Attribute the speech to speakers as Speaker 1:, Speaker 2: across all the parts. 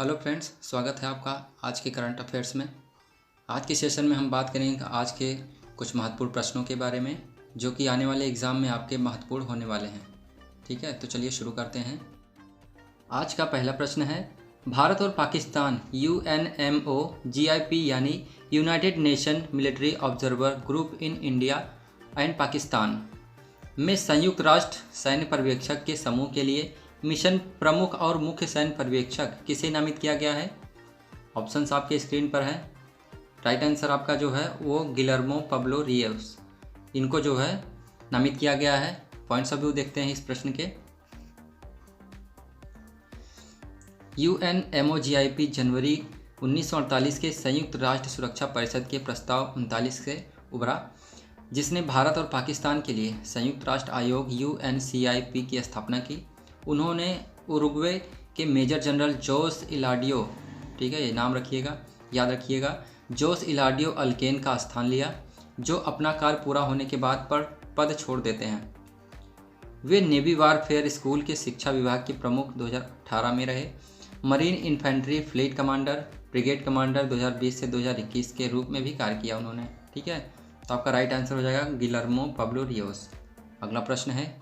Speaker 1: Hello friends, स्वागत है आपका आज के करंट अफेयर्स में। आज के सेशन में हम बात करेंगे आज के कुछ महत्वपूर्ण प्रश्नों के बारे में जो कि आने वाले एग्ज़ाम में आपके महत्वपूर्ण होने वाले हैं। ठीक है, तो चलिए शुरू करते हैं। आज का पहला प्रश्न है, भारत और पाकिस्तान UNMO GIP यानी United nation military observer group in India and Pakistan में संयुक्त राष्ट्र सैन्य पर्यवेक्षक के समूह के लिए मिशन प्रमुख और मुख्य सैन्य पर्यवेक्षक किसे नामित किया गया है? ऑप्शंस आपके स्क्रीन पर है। राइट आंसर आपका जो है वो गिलर्मो पब्लो रियोस, इनको जो है नामित किया गया है। पॉइंट्स ऑफ व्यू देखते हैं इस प्रश्न के। UNMO GIP जनवरी 1948 के संयुक्त राष्ट्र सुरक्षा परिषद के प्रस्ताव 39 से उभरा, जिसने भारत और पाकिस्तान के लिए संयुक्त राष्ट्र आयोग UNCIP की स्थापना की। उन्होंने उरुग्वे के मेजर जनरल जोस इलाडियो, ठीक है ये नाम रखिएगा, याद रखिएगा, जोस इलाडियो अल्केन का स्थान लिया, जो अपना कार्य पूरा होने के बाद पर पद छोड़ देते हैं। वे नेवी वारफेयर स्कूल के शिक्षा विभाग के प्रमुख 2018 में रहे। Marine infantry fleet commander, brigade commander 2020 से 2021 के रूप में भी कार्य किया उन्होंने। ठीक है, तो आपका राइट आंसर हो जाएगा गिलर्मो पब्लो रियोस। अगला प्रश्न है,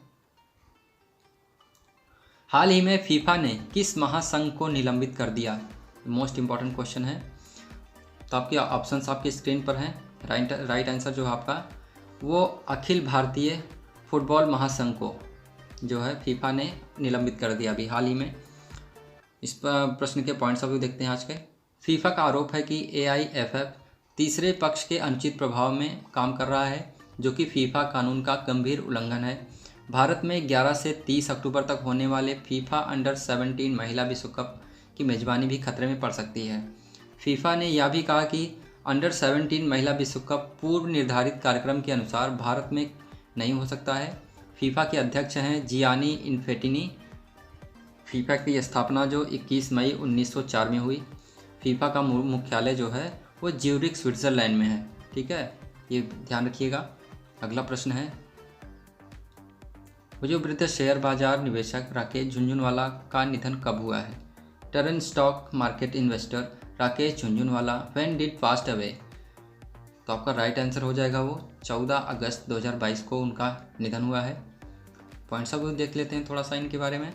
Speaker 1: हाल ही में फीफा ने किस महासंघ को निलंबित कर दिया? मोस्ट इंपॉर्टेंट क्वेश्चन है। तो आपके ऑप्शंस आपकी स्क्रीन पर हैं। राइट आंसर जो है आपका वो अखिल भारतीय फुटबॉल महासंघ को जो है फीफा ने निलंबित कर दिया अभी हाल ही में। इस प्रश्न के पॉइंट्स ऑफ व्यू देखते हैं आज के। फीफा का आरोप है कि AIFF तीसरे पक्ष के अनुचित प्रभाव में काम कर रहा है, जो कि फीफा कानून का गंभीर उल्लंघन है। भारत में 11 से 30 अक्टूबर तक होने वाले फीफा अंडर 17 महिला विश्व कप की मेज़बानी भी खतरे में पड़ सकती है। फीफा ने यह भी कहा कि अंडर 17 महिला विश्व कप पूर्व निर्धारित कार्यक्रम के अनुसार भारत में नहीं हो सकता है। फीफा के अध्यक्ष हैं जियानी इन्फेंटिनी। फीफा की स्थापना जो 21 मई 1904 में हुई। फीफा का मुख्यालय जो है वो ज्यूरिख स्विट्ज़रलैंड में है। ठीक है, ये ध्यान रखिएगा। अगला प्रश्न है, वो जो वृद्ध शेयर बाजार निवेशक राकेश झुनझुनवाला का निधन कब हुआ है? Turn stock market investor Rakesh Jhunjhunwala when did passed away? तो आपका राइट आंसर हो जाएगा वो 14 अगस्त 2022 को उनका निधन हुआ है। पॉइंट्स ऑफ व्यू देख लेते हैं थोड़ा सा इनके बारे में।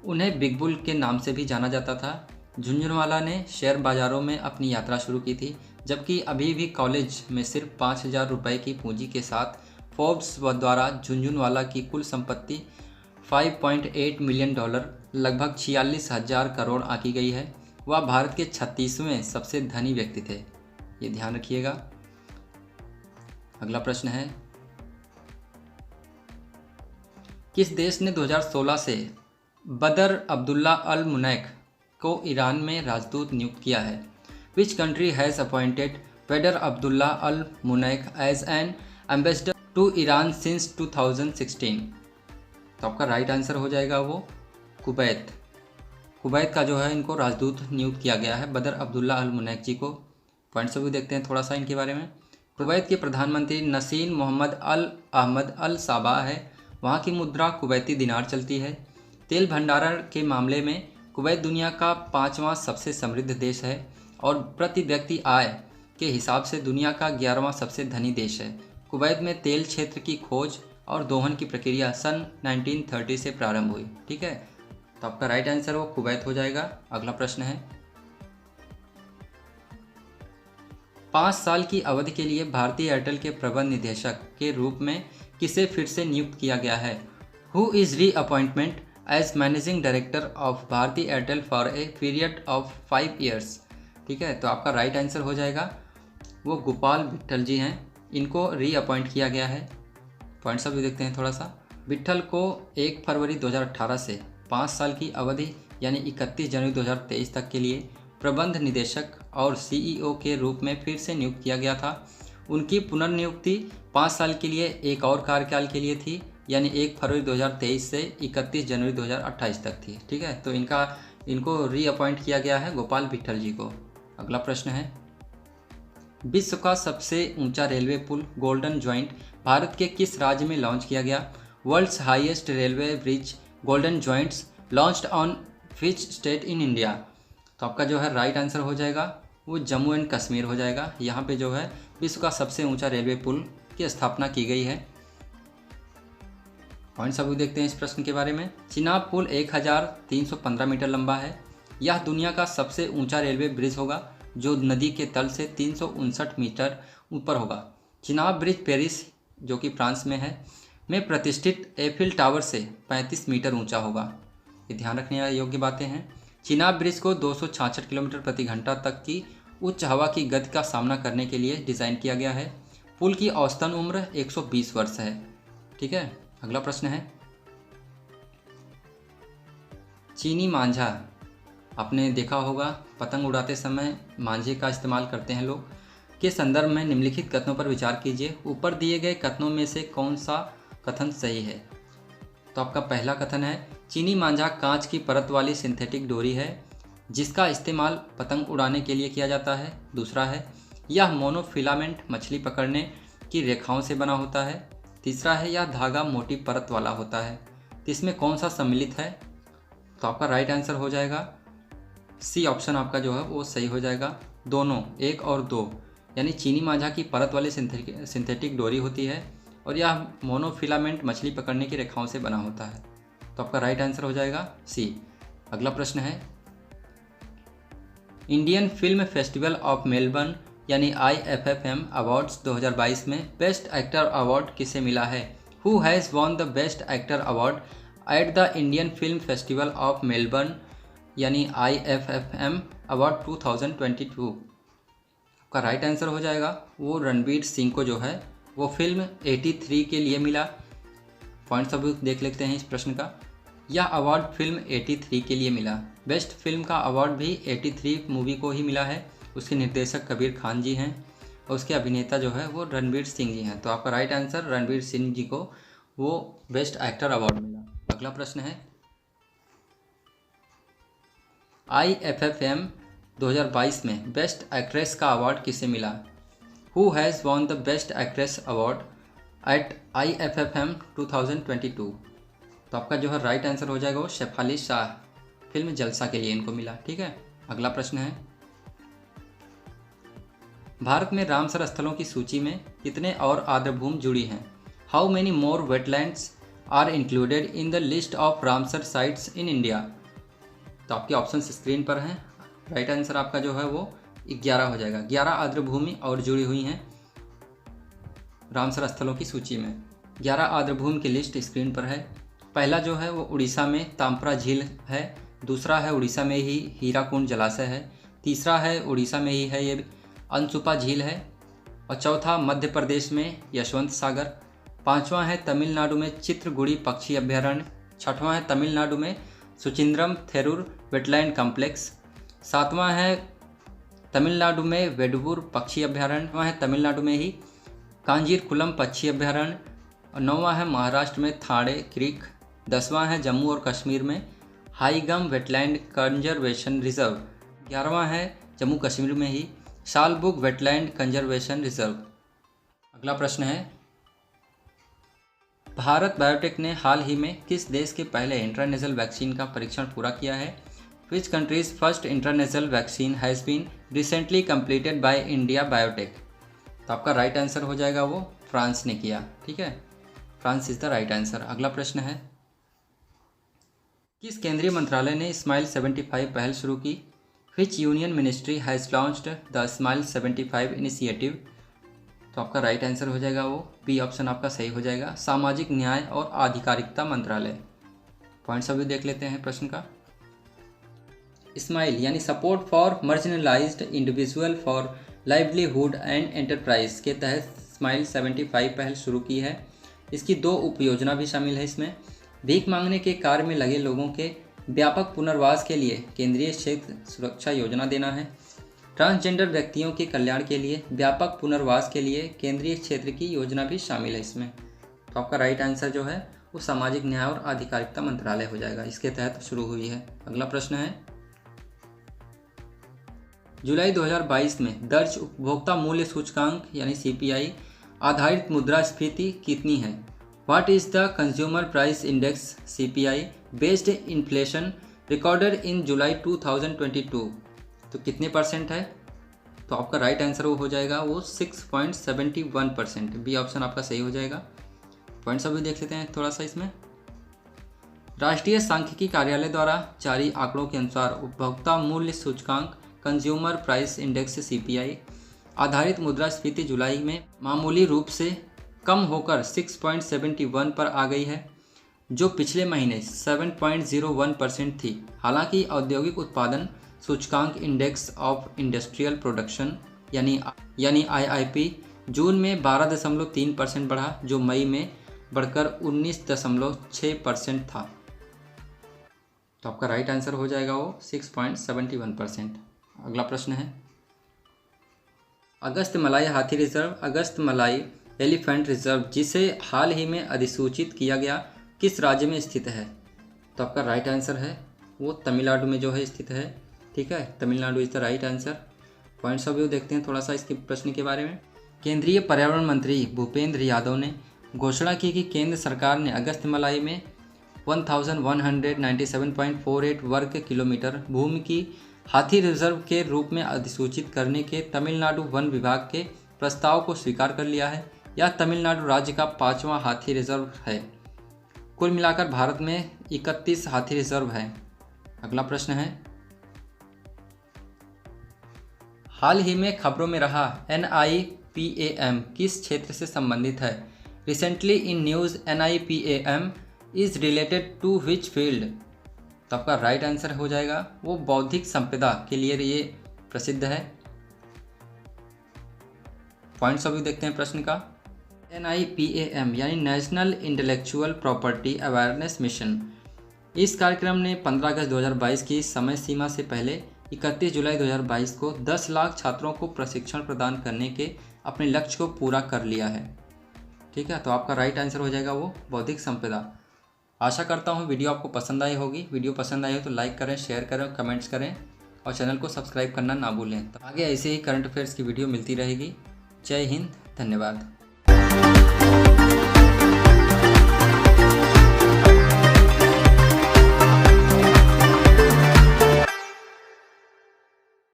Speaker 1: उन्हें बिग बुल के नाम से भी जाना जाता था। झुनझुनवाला ने शेयर बाजारों में अपनी यात्रा शुरू की थी, जबकि अभी भी कॉलेज में सिर्फ 5,000 रुपये की पूंजी के साथ फोर्ब्स द्वारा झुनझुनवाला की कुल संपत्ति $5.8 मिलियन लगभग 46,000 करोड़ आंकी गई है। वह भारत के 36वें सबसे धनी व्यक्ति थे, ये ध्यान रखिएगा। अगला प्रश्न है, किस देश ने 2016 से बदर अब्दुल्ला अल मुनैक को ईरान में राजदूत नियुक्त किया है? Which country has appointed Badr Abdullah Al Munaikh as an ambassador to Iran since 2016? तो आपका राइट आंसर हो जाएगा वो कुवैत। कुवैत का जो है इनको राजदूत नियुक्त किया गया है, बदर अब्दुल्ला अल मुनैक जी को। पॉइंट्स भी देखते हैं थोड़ा सा इनके बारे में। कुवैत के प्रधानमंत्री नसीन मोहम्मद अल अहमद अल साबा है। वहाँ की मुद्रा कुवैती दिनार चलती है। तेल भंडारण के मामले में कुवैत दुनिया का 5वां सबसे समृद्ध देश है और प्रति व्यक्ति आय के हिसाब से दुनिया का 11वां सबसे धनी देश है। कुवैत में तेल क्षेत्र की खोज और दोहन की प्रक्रिया सन 1930 से प्रारंभ हुई। ठीक है, तो आपका राइट आंसर वो कुवैत हो जाएगा। अगला प्रश्न है, 5 साल की अवधि के लिए भारतीय एयरटेल के प्रबंध निदेशक के रूप में किसे फिर से नियुक्त किया गया है? Who is reappointment as managing director of Bharti Airtel for a period of 5 years? ठीक है, तो आपका राइट आंसर हो जाएगा वो गोपाल विट्ठल जी हैं। इनको री अपॉइंट किया गया है। पॉइंट्स भी देखते हैं थोड़ा सा। विट्ठल को 1 फरवरी 2018 से 5 साल की अवधि यानी 31 जनवरी 2023 तक के लिए प्रबंध निदेशक और CEO के रूप में फिर से नियुक्त किया गया था। उनकी पुनर्नियुक्ति 5 साल के लिए एक और कार्यकाल के लिए थी, यानी 1 फरवरी 2023 से 31 जनवरी 2028 तक थी। ठीक है, तो इनको री अपॉइंट किया गया है गोपाल विट्ठल जी को। अगला प्रश्न है, विश्व का सबसे ऊंचा रेलवे पुल गोल्डन जॉइंट भारत के किस राज्य में लॉन्च किया गया? World's highest railway bridge golden joints launched on which state in India? तो आपका जो है राइट आंसर हो जाएगा वो जम्मू एंड कश्मीर हो जाएगा। यहाँ पे जो है विश्व का सबसे ऊंचा रेलवे पुल की स्थापना की गई है। पॉइंट्स अभी देखते हैं इस प्रश्न के बारे में। चिनाब पुल 1315 मीटर लंबा है। यह दुनिया का सबसे ऊंचा रेलवे ब्रिज होगा जो नदी के तल से 359 मीटर ऊपर होगा। चिनाब ब्रिज पेरिस, जो कि फ्रांस में है, में प्रतिष्ठित एफिल टावर से 35 मीटर ऊंचा होगा। ये ध्यान रखने योग्य बातें हैं। चिनाब ब्रिज को 266 किलोमीटर प्रति घंटा तक की उच्च हवा की गति का सामना करने के लिए डिज़ाइन किया गया है। पुल की औसतन उम्र 120 वर्ष है। ठीक है, अगला प्रश्न है चीनी मांझा। आपने देखा होगा पतंग उड़ाते समय मांझे का इस्तेमाल करते हैं लोग। के संदर्भ में निम्नलिखित कथनों पर विचार कीजिए। ऊपर दिए गए कथनों में से कौन सा कथन सही है? तो आपका पहला कथन है चीनी मांझा कांच की परत वाली सिंथेटिक डोरी है जिसका इस्तेमाल पतंग उड़ाने के लिए किया जाता है। दूसरा है यह मोनोफिलामेंट मछली पकड़ने की रेखाओं से बना होता है। तीसरा है यह धागा मोटी परत वाला होता है। तो इसमें कौन सा सम्मिलित है? तो आपका राइट आंसर हो जाएगा सी ऑप्शन आपका जो है वो सही हो जाएगा। दोनों, 1 और 2, यानी चीनी मांझा की परत वाली सिंथेटिक डोरी होती है और यह मोनोफिलामेंट मछली पकड़ने की रेखाओं से बना होता है। तो आपका राइट आंसर हो जाएगा सी। अगला प्रश्न है Indian film festival of Melbourne यानी IFFM अवार्ड्स 2022 में बेस्ट एक्टर अवार्ड किसे मिला है? Who has won the best actor award at the Indian film festival of Melbourne यानी IFFM अवार्ड 2022? आपका राइट आंसर हो जाएगा वो रणवीर सिंह को जो है वो फिल्म 83 के लिए मिला। पॉइंट्स अभी देख लेते हैं इस प्रश्न का। यह अवार्ड फिल्म 83 के लिए मिला। बेस्ट फिल्म का अवार्ड भी 83 मूवी को ही मिला है। उसके निर्देशक कबीर खान जी हैं और उसके अभिनेता जो है वो रणवीर सिंह जी हैं। तो आपका राइट आंसर रणवीर सिंह जी को वो बेस्ट एक्टर अवार्ड मिला। अगला प्रश्न है IFFM 2022 में बेस्ट एक्ट्रेस का अवार्ड किसे मिला? Who has won the best actress award eight IFFM 2022? तो आपका जो है राइट आंसर हो जाएगा वो शेफाली शाह, फिल्म जलसा के लिए इनको मिला। ठीक है, अगला प्रश्न है भारत में रामसर स्थलों की सूची में कितने और आर्द्रभूमि जुड़ी हैं? How many more wetlands are included in the list of Ramsar sites in India? तो आपके ऑप्शन स्क्रीन पर हैं। राइट आंसर आपका जो है वो 11 हो जाएगा। 11 आर्द्रभूमि और जुड़ी हुई हैं रामसर स्थलों की सूची में। 11 आर्द्रभूमि की लिस्ट स्क्रीन पर है। पहला जो है वो उड़ीसा में ताम्परा झील है। दूसरा है उड़ीसा में ही हीराकुंड जलाशय है। तीसरा है उड़ीसा में ही है ये अनसुपा झील है। और चौथा मध्य प्रदेश में यशवंत सागर। पांचवा है तमिलनाडु में चित्रगुड़ी पक्षी अभ्यारण्य। छठवां है तमिलनाडु में सुचिंद्रम थेरूर वेटलैंड कॉम्प्लेक्स। सातवां है तमिलनाडु में वेडुबुर पक्षी अभ्यारण्य। वहाँ है तमिलनाडु में ही कांजीरकुलम पक्षी अभ्यारण्य। और 9वां है महाराष्ट्र में थाड़े क्रीक। 10वां है जम्मू और कश्मीर में हाईगम वेटलैंड कंजर्वेशन रिजर्व। 11वां है जम्मू कश्मीर में ही शालबुग वेटलैंड कंजर्वेशन रिजर्व। अगला प्रश्न है भारत बायोटेक ने हाल ही में किस देश के पहले इंटरनेशनल वैक्सीन का परीक्षण पूरा किया है? Which countries first international vaccine has been recently completed by India Biotech? तो आपका राइट आंसर हो जाएगा वो फ्रांस ने किया। ठीक है, France is the right answer. अगला प्रश्न है किस केंद्रीय मंत्रालय ने स्माइल 75 पहल शुरू की? विच union ministry has launched the smile 75 initiative? तो आपका राइट आंसर हो जाएगा वो बी ऑप्शन आपका सही हो जाएगा, सामाजिक न्याय और आधिकारिकता मंत्रालय। पॉइंट्स अभी देख लेते हैं प्रश्न का। स्माइल यानी support for marginalised individual for livelihood and enterprise के तहत स्माइल 75 पहल शुरू की है। इसकी 2 उपयोजना भी शामिल है इसमें। भीख मांगने के कार्य में लगे लोगों के व्यापक पुनर्वास के लिए केंद्रीय क्षेत्र सुरक्षा योजना देना है। ट्रांसजेंडर व्यक्तियों के कल्याण के लिए व्यापक पुनर्वास के लिए केंद्रीय क्षेत्र की योजना भी शामिल है इसमें। तो आपका राइट आंसर जो है वो सामाजिक न्याय और आधिकारिकता मंत्रालय हो जाएगा, इसके तहत शुरू हुई है। अगला प्रश्न है जुलाई 2022 में दर्ज उपभोक्ता मूल्य सूचकांक यानी CPI आधारित मुद्रास्फीति कितनी है? What is the consumer price index CPI based inflation recorded in July 2022 तो कितने परसेंट है, तो आपका राइट आंसर वो हो जाएगा वो 6.71%। बी ऑप्शन आपका सही हो जाएगा। पॉइंट्स अभी देख लेते हैं थोड़ा सा इसमें। राष्ट्रीय सांख्यिकी कार्यालय द्वारा जारी आंकड़ों के अनुसार उपभोक्ता मूल्य सूचकांक कंज्यूमर प्राइस इंडेक्स CPI आधारित मुद्रास्फीति जुलाई में मामूली रूप से कम होकर 6.71 पर आ गई है, जो पिछले महीने 7.01% थी। हालांकि औद्योगिक उत्पादन सूचकांक इंडेक्स ऑफ इंडस्ट्रियल प्रोडक्शन यानी IIP जून में 12.3% बढ़ा, जो मई में बढ़कर 19.6% था। तो आपका राइट आंसर हो जाएगा वो 6.71%। अगला प्रश्न है, अगस्त मलाई हाथी रिजर्व, अगस्त मलाई एलिफेंट रिजर्व, जिसे हाल ही में अधिसूचित किया गया, किस राज्य में स्थित है? तो आपका राइट आंसर है वो तमिलनाडु में जो है स्थित है। ठीक है, Tamil Nadu is the right answer. Points of view देखते हैं थोड़ा सा इसके प्रश्न के बारे में। केंद्रीय पर्यावरण मंत्री भूपेंद्र यादव ने घोषणा की कि केंद्र सरकार ने अगस्त मलाई में 1197.48 वर्ग किलोमीटर भूमि की हाथी रिजर्व के रूप में अधिसूचित करने के तमिलनाडु वन विभाग के प्रस्ताव को स्वीकार कर लिया है। यह तमिलनाडु राज्य का 5वां हाथी रिजर्व है। कुल मिलाकर भारत में 31 हाथी रिजर्व है। अगला प्रश्न है, हाल ही में खबरों में रहा NIPAM किस क्षेत्र से संबंधित है? Recently in news NIPAM is related to which field? तो आपका राइट आंसर हो जाएगा वो बौद्धिक संपदा के लिए ये प्रसिद्ध है। पॉइंट्स अभी देखते हैं प्रश्न का। NIPAM यानी national intellectual property awareness mission, इस कार्यक्रम ने 15 अगस्त 2022 की समय सीमा से पहले 31 जुलाई 2022 को 10 लाख छात्रों को प्रशिक्षण प्रदान करने के अपने लक्ष्य को पूरा कर लिया है। ठीक है, तो आपका राइट आंसर हो जाएगा वो बौद्धिक संपदा। आशा करता हूँ वीडियो आपको पसंद आई होगी। वीडियो पसंद आई हो तो लाइक करें, शेयर करें, कमेंट्स करें और चैनल को सब्सक्राइब करना ना भूलें। आगे ऐसे ही करंट अफेयर्स की वीडियो मिलती रहेगी। जय हिंद, धन्यवाद।